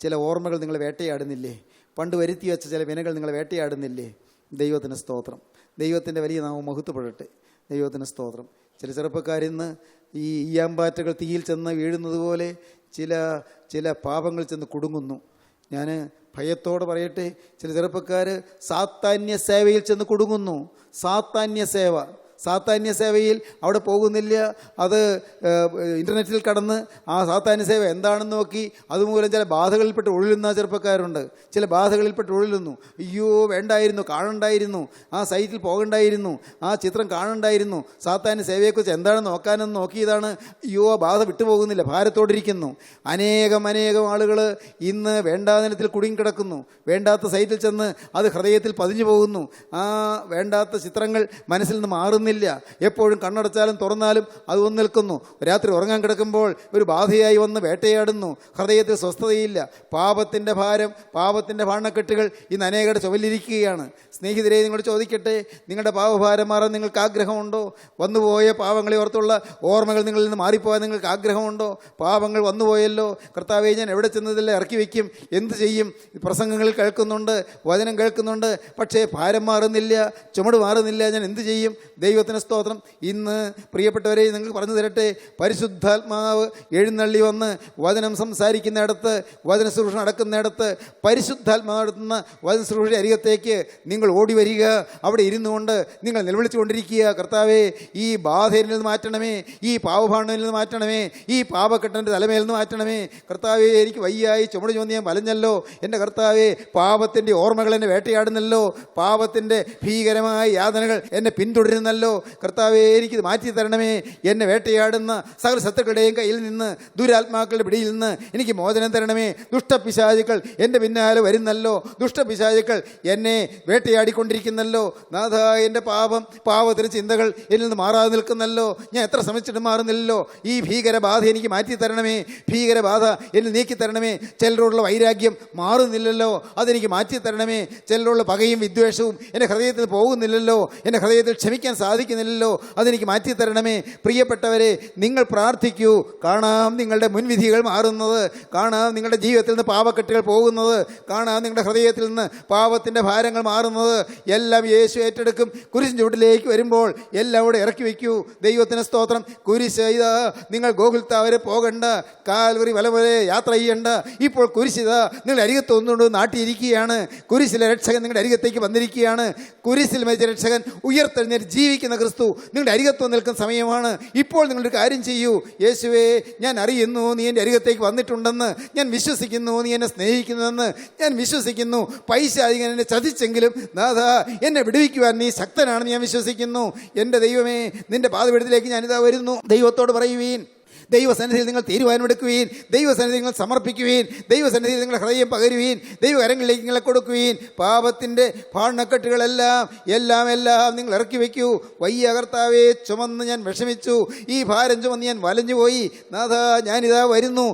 ചില ഓർമ്മകൾ നിങ്ങളെ വേട്ടയാടുന്നില്ലേ? പണ്ട് വരുത്തി വെച്ച ചില വിനകൾ നിങ്ങളെ വേട്ടയാടുന്നില്ലേ? ദൈവത്തിന് സ്തോത്രം. ദൈവത്തിൻ്റെ വലിയ നാമം മഹത്വപ്പെടട്ടെ. ദൈവത്തിന് സ്തോത്രം. ചില ചെറുപ്പക്കാരിന്ന് ഈ ഈയാമ്പാറ്റകൾ തീയിൽ ചെന്ന് വീഴുന്നത് പോലെ ചില പാപങ്ങൾ ചെന്ന് കുടുങ്ങുന്നു. ഞാൻ ഭയത്തോടെ പറയട്ടെ, ചില ചെറുപ്പക്കാർ സാത്താന്യ സേവയിൽ ചെന്ന് കുടുങ്ങുന്നു. സാത്താന്യ സേവയിൽ അവിടെ പോകുന്നില്ല. അത് ഇൻ്റർനെറ്റിൽ കടന്ന് ആ സാത്താന്യ സേവ എന്താണെന്ന് നോക്കി അതുമൂലം ചില ബാധകളിൽപ്പെട്ട് ഒഴിലുന്ന ചെറുപ്പക്കാരുണ്ട്. ചില ബാധകളിൽപ്പെട്ട് ഒഴിലുന്നു. അയ്യോ, വേണ്ടായിരുന്നു, കാണണ്ടായിരുന്നു, ആ സൈറ്റിൽ പോകണ്ടായിരുന്നു, ആ ചിത്രം കാണണ്ടായിരുന്നു, സാത്താന്യ സേവയെക്കുറിച്ച് എന്താണെന്ന് നോക്കാനെന്ന് നോക്കിയതാണ്. അയ്യോ, ആ ബാധ വിട്ടുപോകുന്നില്ല, ഭാരത്തോടിരിക്കുന്നു. അനേകം ആളുകൾ ഇന്ന് വേണ്ടാതനത്തിൽ കുടുങ്ങിക്കിടക്കുന്നു. വേണ്ടാത്ത സൈറ്റിൽ ചെന്ന് അത് ഹൃദയത്തിൽ പതിഞ്ഞു പോകുന്നു. ആ വേണ്ടാത്ത ചിത്രങ്ങൾ മനസ്സിൽ നിന്ന് മാറുന്നില്ല. എപ്പോഴും കണ്ണടച്ചാലും തുറന്നാലും അത് വന്ന് നിൽക്കുന്നു. രാത്രി ഉറങ്ങാൻ കിടക്കുമ്പോൾ ഒരു ബാധയായി വന്ന് വേട്ടയാടുന്നു. ഹൃദയത്തിൽ സ്വസ്ഥതയില്ല. പാപത്തിൻ്റെ ഭാരം, പാപത്തിൻ്റെ ഭാണ്ഡക്കെട്ടുകൾ ഇന്ന് അനേകരുടെ ചുമലിരിക്കുകയാണ്. സ്നേഹിതരെ, നിങ്ങളോട് ചോദിക്കട്ടെ, നിങ്ങളുടെ പാപഭാരം മാറാൻ നിങ്ങൾക്ക് ആഗ്രഹമുണ്ടോ? വന്നുപോയ പാപങ്ങളെ ഓർത്തുള്ള ഓർമ്മകൾ നിങ്ങളിൽ നിന്ന് മാറിപ്പോയാൽ നിങ്ങൾക്ക് ആഗ്രഹമുണ്ടോ? പാപങ്ങൾ വന്നുപോയല്ലോ, കർത്താവേ ഞാൻ എവിടെ ചെന്നതില്ല ഇറക്കി വയ്ക്കും, എന്ത് ചെയ്യും? പ്രസംഗങ്ങളിൽ കേൾക്കുന്നുണ്ട്, വചനം കേൾക്കുന്നുണ്ട്, പക്ഷേ ഭാരം മാറുന്നില്ല, ചുമട് മാറുന്നില്ല, ഞാൻ എന്ത് ചെയ്യും? ദൈവത്തിന് സ്തോത്രം. ഇന്ന് പ്രിയപ്പെട്ടവരെ, നിങ്ങൾക്ക് പറഞ്ഞു തരട്ടെ, പരിശുദ്ധാത്മാവ് എഴുന്നള്ളി വന്ന് വചനം സംസാരിക്കുന്നിടത്ത്, വചന ശുശ്രൂഷ നടക്കുന്നിടത്ത്, പരിശുദ്ധാത്മാവ് നടത്തുന്ന വചന ശുശ്രൂഷയുടെ അരികത്തേക്ക് നിങ്ങൾ ഓടി വരിക. അവിടെ ഇരുന്നു കൊണ്ട് നിങ്ങൾ നിലവിളിച്ചു കൊണ്ടിരിക്കുക, കർത്താവേ ഈ ബാധയിൽ നിന്ന് മാറ്റണമേ, ഈ പാവഭാണ്ഡയിൽ നിന്ന് മാറ്റണമേ, ഈ പാപക്കെട്ടൻ്റെ തലമേൽ നിന്ന് മാറ്റണമേ. കർത്താവേ, എനിക്ക് വയ്യായി, ചുമട് ചുമന്ന് ഞാൻ വലഞ്ഞല്ലോ. എൻ്റെ കർത്താവേ, പാപത്തിൻ്റെ ഓർമ്മകൾ എന്നെ വേട്ടയാടുന്നല്ലോ, പാപത്തിൻ്റെ ഭീകരമായ യാതനകൾ എന്നെ പിന്തുടരുന്നല്ലോ. വരുന്നല്ലോ. കർത്താവേ, എനിക്കിത് മാറ്റി തരണമേ. എന്നെ വേട്ടയാടുന്ന സകല ശത്രുക്കളുടെയും കയ്യിൽ നിന്ന്, ദുരാത്മാക്കളുടെ പിടിയിൽ നിന്ന് എനിക്ക് മോചനം തരണമേ. ദുഷ്ടപിശാചുക്കൾ എൻ്റെ പിന്നാലെ വരുന്നല്ലോ. ദുഷ്ടപിശാചുക്കൾ എന്നെ വേട്ടയാടിക്കൊണ്ടിരിക്കുന്നല്ലോ. നാഥ, എൻ്റെ പാപത്തിന് ചിന്തകൾ എന്നിൽ നിന്ന് മാറാതെ നിൽക്കുന്നല്ലോ. ഞാൻ എത്ര ശ്രമിച്ചിട്ടും മാറുന്നില്ലല്ലോ. ഈ ഭീകരബാധ എനിക്ക് മാറ്റി തരണമേ. ഭീകരബാധ എന്നിൽ നീക്കി തരണമേ. ചിലരോടുള്ള വൈരാഗ്യം മാറുന്നില്ലല്ലോ, അതെനിക്ക് മാറ്റി തരണമേ. ചിലരോടുള്ള പകയും വിദ്വേഷവും എൻ്റെ ഹൃദയത്തിൽ പോകുന്നില്ലല്ലോ. എൻ്റെ ഹൃദയത്തിൽ ക്ഷമിക്കാൻ സാധിക്കുന്നില്ലല്ലോ, അതെനിക്ക് മാറ്റി തരണമേ. പ്രിയപ്പെട്ടവരെ, നിങ്ങൾ പ്രാർത്ഥിക്കൂ. കാണാം നിങ്ങളുടെ മുൻവിധികൾ മാറുന്നത്, കാണാം നിങ്ങളുടെ ജീവിതത്തിൽ നിന്ന് പാപക്കെട്ടുകൾ പോകുന്നത്, കാണാം നിങ്ങളുടെ ഹൃദയത്തിൽ നിന്ന് പാപത്തിൻ്റെ ഭാരങ്ങൾ മാറുന്നത്. എല്ലാം യേശു ഏറ്റെടുക്കും. കുരിശിൻ ചുവട്ടിലേക്ക് വരുമ്പോൾ എല്ലാം അവിടെ ഇറക്കി വയ്ക്കൂ. ദൈവത്തിന് സ്തോത്രം. കുരിശ് ഇതാ, നിങ്ങൾ ഗോകുൽത്താ വരെ പോകണ്ട, കാൽവറി വല പോലെ യാത്ര ചെയ്യണ്ട. ഇപ്പോൾ കുരിശിതാ നിങ്ങൾ അരികത്ത് ഒന്നുകൊണ്ട് നാട്ടിയിരിക്കുകയാണ്. കുരിശിലെ രക്ഷകൻ നിങ്ങളുടെ അരികത്തേക്ക് വന്നിരിക്കുകയാണ്. കുരിശിൽ മരിച്ച രക്ഷകൻ ഉയർത്തെഴുന്നേറ്റ് ജീവിക്കുന്ന ക്രിസ്തു നിങ്ങളുടെ അരികത്ത് നിൽക്കുന്ന സമയമാണ്. ഇപ്പോൾ നിങ്ങളൊരു കാര്യം ചെയ്യൂ. യേശുവേ, ഞാൻ അറിയുന്നു നീ എൻ്റെ അരികത്തേക്ക് വന്നിട്ടുണ്ടെന്ന്. ഞാൻ വിശ്വസിക്കുന്നു നീ എന്നെ സ്നേഹിക്കുന്നുവെന്ന് ഞാൻ വിശ്വസിക്കുന്നു. പൈശാചികൻ എന്നെ ചതിച്ചെങ്കിലും നാഥ, എന്നെ വിടുവിക്കുവാൻ നീ ശക്തനാണെന്ന് ഞാൻ വിശ്വസിക്കുന്നു. എൻ്റെ ദൈവമേ, നിന്റെ പാദപീഠത്തിലേക്ക് ഞാനിതാ വരുന്നു. ദൈവത്തോട് പറയുവീൻ. ദൈവസന്നിധിയിൽ നിങ്ങൾ തീരുമാനമെടുക്കുവീൻ. ദൈവസന്നിധിയിൽ നിങ്ങൾ സമർപ്പിക്കുവീൻ. ദൈവസന്നിധിയിൽ നിങ്ങൾ ഹൃദയം പകരുവീൻ. ദൈവകരങ്ങളിലേക്ക് നിങ്ങളെ കൊടുക്കുവീൻ. പാപത്തിൻ്റെ ഭാണ്ഡക്കെട്ടുകളെല്ലാം എല്ലാം നിങ്ങൾ ഇറക്കി വയ്ക്കൂ. വയ്യ കർത്താവേ, ചുമന്ന് ഞാൻ വിഷമിച്ചു. ഈ ഭാരം ചുമന്ന് ഞാൻ വലഞ്ഞുപോയി. നാഥ, ഞാനിതാ വരുന്നു.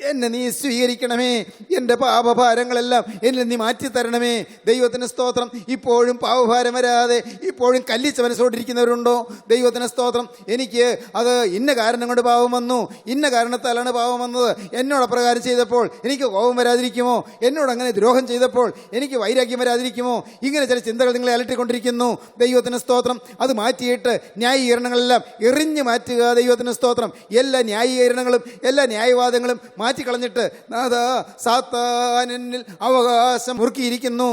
എന്നെ നീ സ്വീകരിക്കണമേ. എൻ്റെ പാപഭാരങ്ങളെല്ലാം എന്നിൽ നീ മാറ്റിത്തരണമേ. ദൈവത്തിന് സ്തോത്രം. ഇപ്പോഴും പാപഭാരം വരാതെ ഇപ്പോഴും കല്ലിച്ച മനസ്സോടിരിക്കുന്നവരുണ്ടോ? ദൈവത്തിന് സ്തോത്രം. എനിക്ക് അത് ഇന്ന കാരണം കൊണ്ട് പാപം വന്നു, ഇന്ന കാരണത്താലാണ് പാപം വന്നത്. എന്നോട് അപ്രകാരം ചെയ്തപ്പോൾ എനിക്ക് കോപം വരാതിരിക്കുമോ? എന്നോട് അങ്ങനെ ദ്രോഹം ചെയ്തപ്പോൾ എനിക്ക് വൈരാഗ്യം വരാതിരിക്കുമോ? ഇങ്ങനെ ചില ചിന്തകൾ നിങ്ങളെ അലട്ടിക്കൊണ്ടിരിക്കുന്നു. ദൈവത്തിന് സ്തോത്രം. അത് മാറ്റിയിട്ട് ന്യായീകരണങ്ങളെല്ലാം എറിഞ്ഞു മാറ്റുക. ദൈവത്തിന് സ്തോത്രം. എല്ലാ ന്യായീകരണങ്ങളും എല്ലാ ന്യായവാദങ്ങളും മാറ്റിക്കളഞ്ഞിട്ട് നാഥാ, സാത്താൻ എന്നിൽ അവകാശം മുറുക്കിയിരിക്കുന്നു,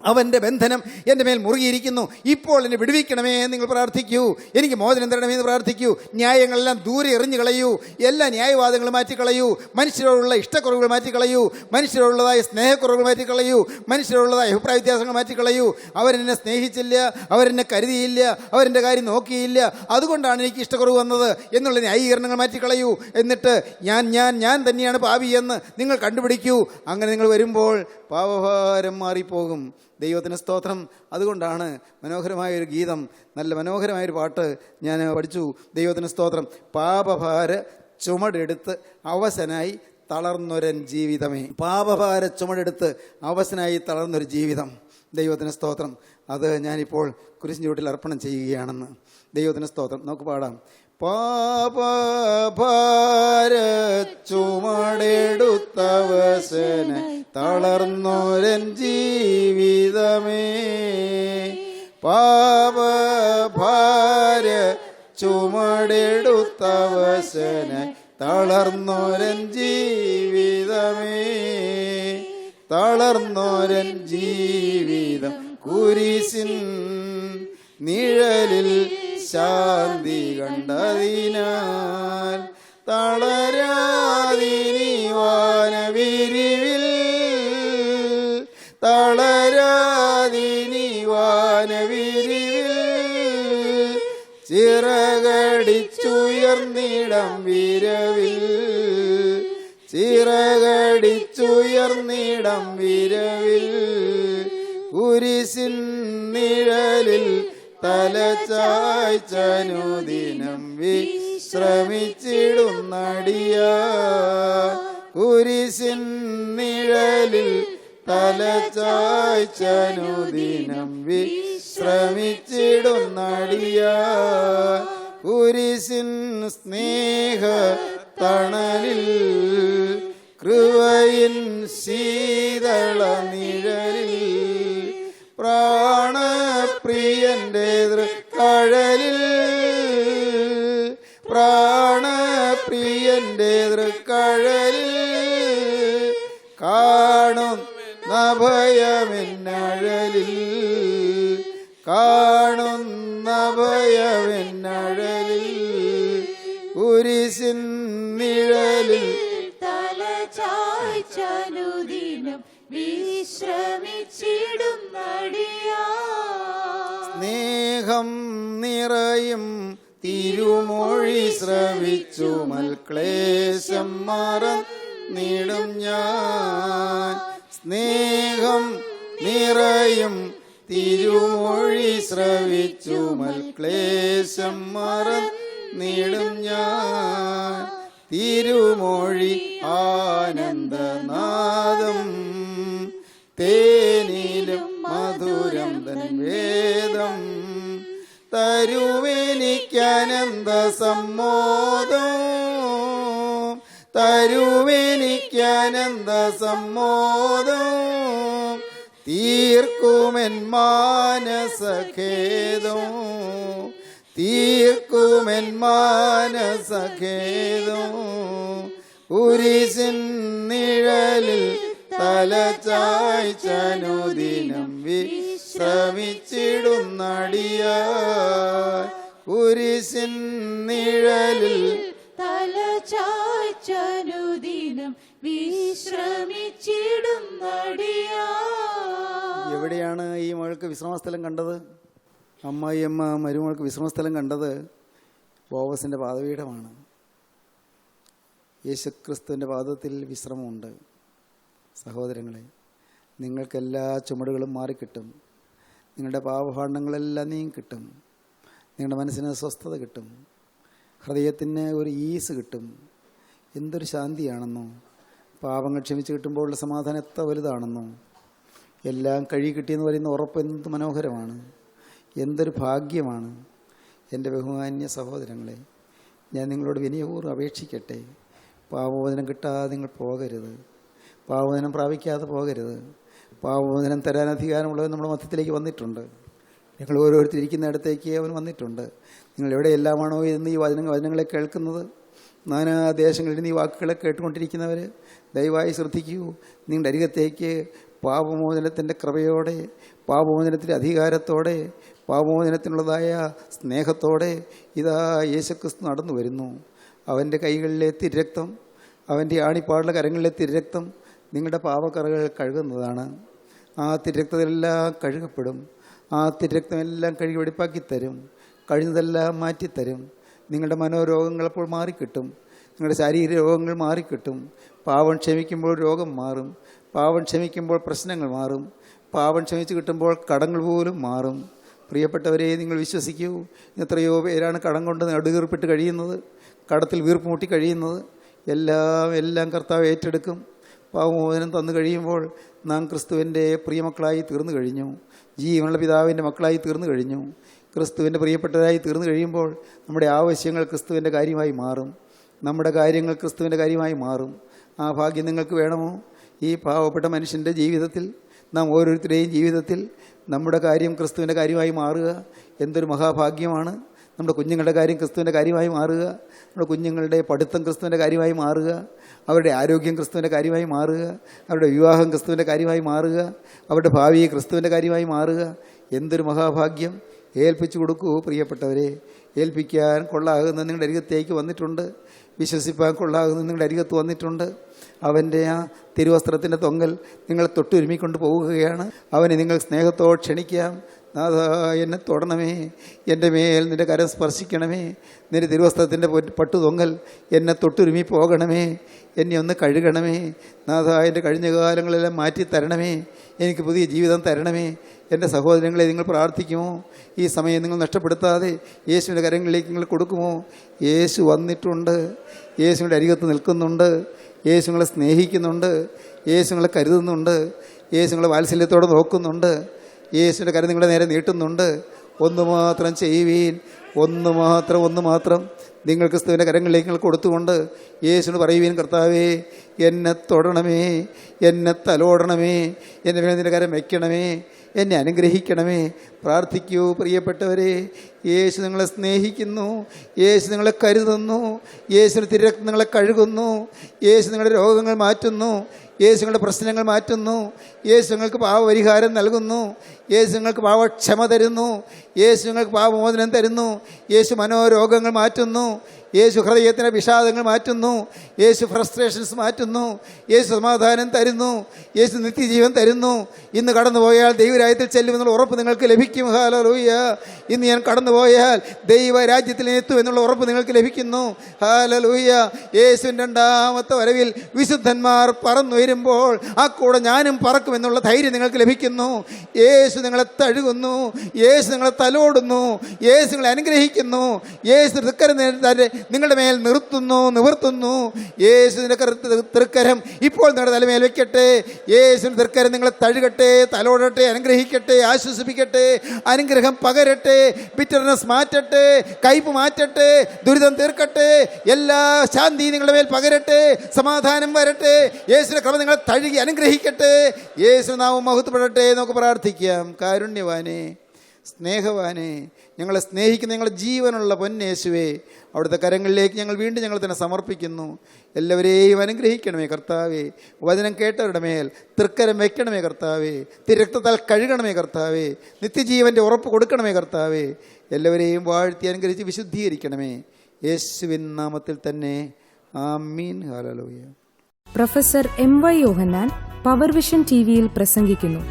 അവൻ്റെ ബന്ധനം എൻ്റെ മേൽ മുറുകിയിരിക്കുന്നു. ഇപ്പോൾ എന്നെ വിടുവിക്കണമേ എന്ന് നിങ്ങൾ പ്രാർത്ഥിക്കൂ. എനിക്ക് മോചനം തരണമേ എന്ന് പ്രാർത്ഥിക്കൂ. ന്യായങ്ങളെല്ലാം ദൂരെ എറിഞ്ഞു കളയൂ. എല്ലാ ന്യായവാദങ്ങളും മാറ്റിക്കളയൂ. മനുഷ്യരോടുള്ള ഇഷ്ടക്കുറവുകൾ മാറ്റിക്കളയൂ. മനുഷ്യരോടുള്ളതായ സ്നേഹക്കുറവുകൾ മാറ്റിക്കളയൂ. മനുഷ്യരോടുള്ളതായ അഭിപ്രായ വ്യത്യാസങ്ങൾ മാറ്റിക്കളയൂ. അവരെന്നെ സ്നേഹിച്ചില്ല, അവരെന്നെ കരുതിയില്ല, അവരെൻ്റെ കാര്യം നോക്കിയില്ല, അതുകൊണ്ടാണ് എനിക്ക് ഇഷ്ടക്കുറവ് വന്നത് എന്നുള്ള ന്യായീകരണങ്ങൾ മാറ്റിക്കളയൂ. എന്നിട്ട് ഞാൻ തന്നെയാണ് പാപിയെന്ന് നിങ്ങൾ കണ്ടുപിടിക്കൂ. അങ്ങനെ നിങ്ങൾ വരുമ്പോൾ പാപഭാരം മാറിപ്പോകും. ദൈവത്തിന് സ്തോത്രം. അതുകൊണ്ടാണ് മനോഹരമായൊരു ഗീതം, നല്ല മനോഹരമായൊരു പാട്ട് ഞാൻ പഠിച്ചു. ദൈവത്തിന് സ്തോത്രം. പാപഭാര ചുമടെടുത്ത് അവശനായി തളർന്നൊരൻ ജീവിതമേ. പാപഭാര ചുമടെടുത്ത് അവശനായി തളർന്നൊരു ജീവിതം. ദൈവത്തിന് സ്തോത്രം. അത് ഞാനിപ്പോൾ കുരിശിൻ ചുവട്ടിൽ അർപ്പണം ചെയ്യുകയാണെന്ന്. ദൈവത്തിന് സ്തോത്രം. നമുക്ക് പാടാം. പാപഭാര ചുമടെടുത്തവശനായി തളർന്നൊരൻ ജീവിതമേ. പാപഭാര ചുമടെടുത്തവശനായി തളർന്നൊരൻ ജീവിതമേ. തളർന്നൊരൻ ജീവിതം കുരിശിൻ നിഴലിൽ ശാന്തി കണ്ടതിനാൽ തളരാതിനി വാനവിരിവിൽ, തളരാതിനി വാനവിരിവിൽ ചിറകടിച്ചുയർന്നിടം വിരവിൽ, ചിറകടിച്ചുയർന്നിടം വിരവിൽ കുരിശിൻ നിഴലിൽ തലചായ്ച്ചനുദിനം വിശ്രമിച്ചിടുന്നടിയ. കുരിശിൻ നിഴലിൽ തലചായ്ച്ചനുദിനം വിശ്രമിച്ചിടുന്നടിയ. കുരിശിൻ സ്നേഹ തണലിൽ കൃപയിൻ ശീതള നിഴലിൽ പ്രാണപ്രിയന്റെ തൃക്കഴലിൽ, പ്രാണപ്രിയന്റെ തൃക്കഴലിൽ കാണുന്ന ഭയമെന്നഴലിൽ, കാണുന്ന ഭയമെന്നഴലിൽ കുരിശിൻ നിഴലിൽ തലചായ്ച്ചനുദിനം വിശ്രമിച്ചിടുന്നടിയാ. സ്നേഹം നിറയും തിരുമൊഴി ശ്രവിച്ചു മൽക്ലേശം മറന്നിടും ഞാൻ. സ്നേഹം നിറയും തിരുമൊഴി ശ്രവിച്ചു മൽക്ലേശം മറന്നിടും ഞാൻ. തിരുമൊഴി ആനന്ദനാദം തേനിലും മധുരം തൻ വേദം. തരുവെനിക്കാനന്ദ സമ്മോദം, തരുവെനിക്കാനന്ദ സമ്മോദം. തീർക്കുമെൻ മാനസഖേദം, തീർക്കുമെൻ മാനസഖേദം. കുരിശിൻ നിഴലിൽ തല ചായ്ച്ചനുദിനം വിശ്രമിച്ചിടുന്നടിയായി. കുരിശിൻ നിഴലിൽ തല ചായ്ച്ചനുദിനം വിശ്രമിച്ചിടുന്നടിയായി. എവിടെയാണ് ഈ മകൾക്ക് വിശ്രമസ്ഥലം കണ്ടത്? അമ്മായിയമ്മ മരുമകൾക്ക് വിശ്രമസ്ഥലം കണ്ടത് ബോവസിൻ്റെ പാദപീഠമാണ്. യേശുക്രിസ്തുവിൻ്റെ പാദത്തിൽ വിശ്രമമുണ്ട്. സഹോദരങ്ങളെ, നിങ്ങൾക്കെല്ലാ ചുമടുകളും മാറിക്കിട്ടും. നിങ്ങളുടെ പാപഭാണ്ഡങ്ങളെല്ലാം നീങ്ങിക്കിട്ടും. നിങ്ങളുടെ മനസ്സിന് സ്വസ്ഥത കിട്ടും. ഹൃദയത്തിന് ഒരു ഈസ് കിട്ടും. എന്തൊരു ശാന്തിയാണെന്നോ! പാപങ്ങൾ ക്ഷമിച്ച് കിട്ടുമ്പോഴുള്ള സമാധാനം എത്ര വലുതാണെന്നോ! എല്ലാം കഴുകി കിട്ടിയെന്ന് പറയുന്ന ഉറപ്പ് എന്ത് മനോഹരമാണ്! എന്തൊരു ഭാഗ്യമാണ്! എൻ്റെ ബഹുമാന്യ സഹോദരങ്ങളെ, ഞാൻ നിങ്ങളോട് വിനയപൂർവ്വം അപേക്ഷിക്കട്ടെ, പാപമോചനം കിട്ടാതെ നിങ്ങൾ പോകരുത്. പാപമോചനം പ്രാപിക്കാതെ പോകരുത്. പാപമോചനം തരാൻ അധികാരമുള്ളവൻ നമ്മുടെ മധ്യത്തിലേക്ക് വന്നിട്ടുണ്ട്. നിങ്ങൾ ഓരോരുത്തരിക്കുന്നിടത്തേക്ക് അവൻ വന്നിട്ടുണ്ട്. നിങ്ങൾ എവിടെയെല്ലാമാണോ എന്ന് ഈ വചനങ്ങളെ കേൾക്കുന്നത്, നാനാ ദേശങ്ങളിൽ നിന്ന് ഈ വാക്കുകളെ കേട്ടുകൊണ്ടിരിക്കുന്നവർ ദയവായി ശ്രദ്ധിക്കൂ. നിങ്ങളുടെ അരികത്തേക്ക് പാപമോചനത്തിൻ്റെ കൃപയോടെ, പാപമോചനത്തിൻ്റെ അധികാരത്തോടെ, പാപമോചനത്തിനുള്ളതായ സ്നേഹത്തോടെ ഇതാ യേശുക്രിസ്തു നടന്നു വരുന്നു. അവൻ്റെ കൈകളിലെ തിരുരക്തം, അവൻ്റെ ആണിപ്പാടുള്ള കരങ്ങളിലെ തിരുരക്തം നിങ്ങളുടെ പാപക്കറകൾ കഴുകുന്നതാണ്. ആ തിരുരക്തമെല്ലാം കഴുകപ്പെടും. ആ തിരുരക്തമെല്ലാം കഴുകി വെടിപ്പാക്കി തരും. കഴിഞ്ഞതെല്ലാം മാറ്റിത്തരും. നിങ്ങളുടെ മനോരോഗങ്ങൾ അപ്പോൾ മാറിക്കിട്ടും. നിങ്ങളുടെ ശാരീരിക രോഗങ്ങൾ മാറിക്കിട്ടും. പാപം ക്ഷമിക്കുമ്പോൾ രോഗം മാറും. പാപം ക്ഷമിക്കുമ്പോൾ പ്രശ്നങ്ങൾ മാറും. പാപം ക്ഷമിച്ച് കിട്ടുമ്പോൾ കടങ്ങൾ പോലും മാറും. പ്രിയപ്പെട്ടവരെ, നിങ്ങൾ വിശ്വസിക്കൂ, എത്രയോ പേരാണ് കടം കൊണ്ട് നടുകീർപ്പിട്ട് കഴിയുന്നത്, കടത്തിൽ വീർപ്പ് മുട്ടി കഴിയുന്നത്. എല്ലാം കർത്താവ് ഏറ്റെടുക്കും. പാപമോചനം തന്നു കഴിയുമ്പോൾ നാം ക്രിസ്തുവിൻ്റെ പ്രിയമക്കളായി തീർന്നു കഴിഞ്ഞു. ജീവനുള്ള പിതാവിൻ്റെ മക്കളായി തീർന്നു കഴിഞ്ഞു. ക്രിസ്തുവിൻ്റെ പ്രിയപ്പെട്ടവരായി തീർന്നു കഴിയുമ്പോൾ നമ്മുടെ ആവശ്യങ്ങൾ ക്രിസ്തുവിൻ്റെ കാര്യമായി മാറും. നമ്മുടെ കാര്യങ്ങൾ ക്രിസ്തുവിൻ്റെ കാര്യമായി മാറും. ആ ഭാഗ്യം നിങ്ങൾക്ക് വേണമോ? ഈ പാവപ്പെട്ട മനുഷ്യൻ്റെ ജീവിതത്തിൽ, നാം ഓരോരുത്തരുടെയും ജീവിതത്തിൽ നമ്മുടെ കാര്യം ക്രിസ്തുവിൻ്റെ കാര്യമായി മാറുക എന്തൊരു മഹാഭാഗ്യമാണ്. നമ്മുടെ കുഞ്ഞുങ്ങളുടെ കാര്യം ക്രിസ്തുവിൻ്റെ കാര്യമായി മാറുക, നമ്മുടെ കുഞ്ഞുങ്ങളുടെ പഠിത്തം ക്രിസ്തുവിൻ്റെ കാര്യമായി മാറുക, അവരുടെ ആരോഗ്യം ക്രിസ്തുവിൻ്റെ കാര്യമായി മാറുക, അവരുടെ വിവാഹം ക്രിസ്തുവിൻ്റെ കാര്യമായി മാറുക, അവരുടെ ഭാവി ക്രിസ്തുവിൻ്റെ കാര്യമായി മാറുക. എന്തൊരു മഹാഭാഗ്യം! ഏൽപ്പിച്ചു കൊടുക്കൂ പ്രിയപ്പെട്ടവരെ. ഏൽപ്പിക്കാൻ കൊള്ളാകുന്ന നിങ്ങളുടെ അരികത്തേക്ക് വന്നിട്ടുണ്ട്. വിശ്വസിപ്പാൻ കൊള്ളാകുന്ന നിങ്ങളുടെ അരികത്ത് വന്നിട്ടുണ്ട്. അവൻ്റെ ആ തിരുവസ്ത്രത്തിൻ്റെ തൊങ്ങൽ നിങ്ങൾ തൊട്ടുരുമിക്കൊണ്ട് പോവുകയാണ്. അവനെ നിങ്ങൾ സ്നേഹത്തോടെ ക്ഷണിക്കാം. നാഥാ, എന്നെ തൊടണമേ, എൻ്റെ മേൽ നിൻ്റെ കരം സ്പർശിക്കണമേ, നിൻ്റെ തിരുവസ്ത്രത്തിൻ്റെ പട്ടുതൊങ്ങൽ എന്നെ തൊട്ടുരുമി പോകണമേ, എന്നെ ഒന്ന് കഴുകണമേ. നാഥാ, എൻ്റെ കഴിഞ്ഞ കാലങ്ങളെല്ലാം മാറ്റി തരണമേ, എനിക്ക് പുതിയ ജീവിതം തരണമേ. എൻ്റെ സഹോദരങ്ങളെ, നിങ്ങൾ പ്രാർത്ഥിക്കുമോ? ഈ സമയം നിങ്ങൾ നഷ്ടപ്പെടുത്താതെ യേശുവിൻ്റെ കരങ്ങളിലേക്ക് നിങ്ങൾ കൊടുക്കുമോ? യേശു വന്നിട്ടുണ്ട്. യേശുവിൻ്റെ അരികത്ത് നിൽക്കുന്നുണ്ട്. യേശു നിങ്ങളെ സ്നേഹിക്കുന്നുണ്ട്. യേശു നിങ്ങളെ കരുതുന്നുണ്ട്. യേശു നിങ്ങളെ വാത്സല്യത്തോടെ നോക്കുന്നുണ്ട്. യേശുവിൻ്റെ കരം നിങ്ങളുടെ നേരെ നീട്ടുന്നുണ്ട്. ഒന്ന് മാത്രം ചെയ്യുവീൻ, ഒന്ന് മാത്രം നിങ്ങൾ ക്രിസ്തുവിൻ്റെ കരങ്ങളിലേക്ക് നിങ്ങൾ കൊടുത്തുകൊണ്ട് യേശുവിന് പറയുവീൻ, കർത്താവേ, എന്നെ തൊടണമേ, എന്നെ തലോടണമേ, എൻ്റെ മേൽ നിൻ്റെ കരം വയ്ക്കണമേ, എന്നെ അനുഗ്രഹിക്കണമേ. പ്രാർത്ഥിക്കൂ പ്രിയപ്പെട്ടവരെ. യേശു നിങ്ങളെ സ്നേഹിക്കുന്നു. യേശു നിങ്ങളെ കരുതുന്നു. യേശുവിന് തിരുരക്തം നിങ്ങളെ കഴുകുന്നു. യേശു നിങ്ങളുടെ രോഗങ്ങൾ മാറ്റുന്നു. യേശു നിങ്ങളുടെ പ്രശ്നങ്ങൾ മാറ്റുന്നു. യേശു നിങ്ങൾക്ക് പാപപരിഹാരം നൽകുന്നു. യേശു നിങ്ങൾക്ക് പാപക്ഷമ തരുന്നു. യേശു നിങ്ങൾക്ക് പാപമോചനം തരുന്നു. യേശു മനോരോഗങ്ങൾ മാറ്റുന്നു. യേശു ഹൃദയത്തിൻ്റെ വിഷാദങ്ങൾ മാറ്റുന്നു. യേശു ഫ്രസ്ട്രേഷൻസ് മാറ്റുന്നു. യേശു സമാധാനം തരുന്നു. യേശു നിത്യജീവൻ തരുന്നു. ഇന്ന് കടന്നുപോയാൽ ദൈവരാജ്യത്തിൽ ചെല്ലുമെന്നുള്ള ഉറപ്പ് നിങ്ങൾക്ക് ലഭിക്കും. ഹല്ലേലൂയ. ഇന്ന് ഞാൻ കടന്നുപോയാൽ ദൈവരാജ്യത്തിൽ എത്തുമെന്നുള്ള ഉറപ്പ് നിങ്ങൾക്ക് ലഭിക്കുന്നു. ഹല്ലേലൂയ. യേശുവിൻ്റെ രണ്ടാമത്തെ വരവിൽ വിശുദ്ധന്മാർ പറന്നുയരുമ്പോൾ ആ കൂടെ ഞാനും പറക്കുമെന്നുള്ള ധൈര്യം നിങ്ങൾക്ക് ലഭിക്കുന്നു. യേശു നിങ്ങളെ തഴുകുന്നു. യേശു നിങ്ങളെ തലോടുന്നു. യേശു നിങ്ങളെ അനുഗ്രഹിക്കുന്നു. യേശു നിങ്ങളുടെ മേൽ നിവർത്തുന്നു. യേശുവിൻ്റെ തൃക്കരം ഇപ്പോൾ നിങ്ങളുടെ തലമേൽ വെക്കട്ടെ. യേശുവിൻ്റെ തൃക്കരം നിങ്ങളെ തഴുകട്ടെ, തലോടട്ടെ, അനുഗ്രഹിക്കട്ടെ, ആശ്വസിപ്പിക്കട്ടെ, അനുഗ്രഹം പകരട്ടെ, ബിറ്റർനെസ് മാറ്റട്ടെ, കയ്പ് മാറ്റട്ടെ, ദുരിതം തീർക്കട്ടെ, എല്ലാ ശാന്തി നിങ്ങളുടെ മേൽ പകരട്ടെ, സമാധാനം വരട്ടെ. യേശുവിൻ്റെ കൃപ നിങ്ങളെ തഴുകി അനുഗ്രഹിക്കട്ടെ. യേശു നാമം മഹത്വപ്പെടട്ടെ. നമുക്ക് പ്രാർത്ഥിക്കാം. കാരുണ്യവാനേ, സ്നേഹവാനേ, ഞങ്ങളെ സ്നേഹിക്കുന്ന ഞങ്ങളുടെ ജീവനുള്ള പൊന്നേശുവേ, അവിടുത്തെ കരങ്ങളിലേക്ക് ഞങ്ങൾ വീണ്ടും ഞങ്ങൾ തന്നെ സമർപ്പിക്കുന്നു. എല്ലാവരെയും അനുഗ്രഹിക്കണമേ കർത്താവേ. വചനം കേട്ടവരുടെ മേൽ തൃക്കരം വയ്ക്കണമേ കർത്താവേ. തിരക്തത്താൽ കഴുകണമേ കർത്താവേ. നിത്യജീവൻ്റെ ഉറപ്പ് കൊടുക്കണമേ കർത്താവേ. എല്ലാവരെയും വാഴ്ത്തി അനുഗ്രഹിച്ച് വിശുദ്ധീകരിക്കണമേ. യേശുവിൻ നാമത്തിൽ തന്നെ ആമീൻ. ഹല്ലേലൂയ. Professor MY Yohannan power vision TV-യിൽ പ്രസംഗിക്കുന്നു.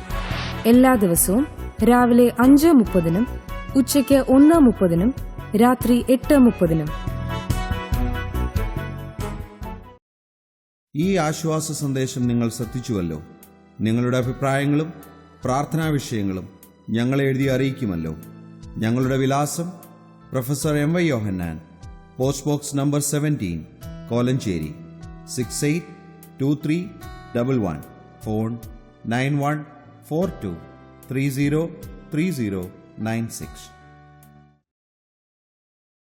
എല്ലാ ദിവസവും രാവിലെ 5:30 ഉച്ചയ്ക്ക് 1:30 രാത്രി 8:30. ഈ ആശ്വാസ സന്ദേശം നിങ്ങൾ ശ്രദ്ധിച്ചുവല്ലോ. നിങ്ങളുടെ അഭിപ്രായങ്ങളും പ്രാർത്ഥനാ വിഷയങ്ങളും ഞങ്ങളെ എഴുതി അറിയിക്കുമല്ലോ. ഞങ്ങളുടെ വിലാസം: professor MY Yohannan, post box number 17, Kolenchery 682311. Phone 9142303096.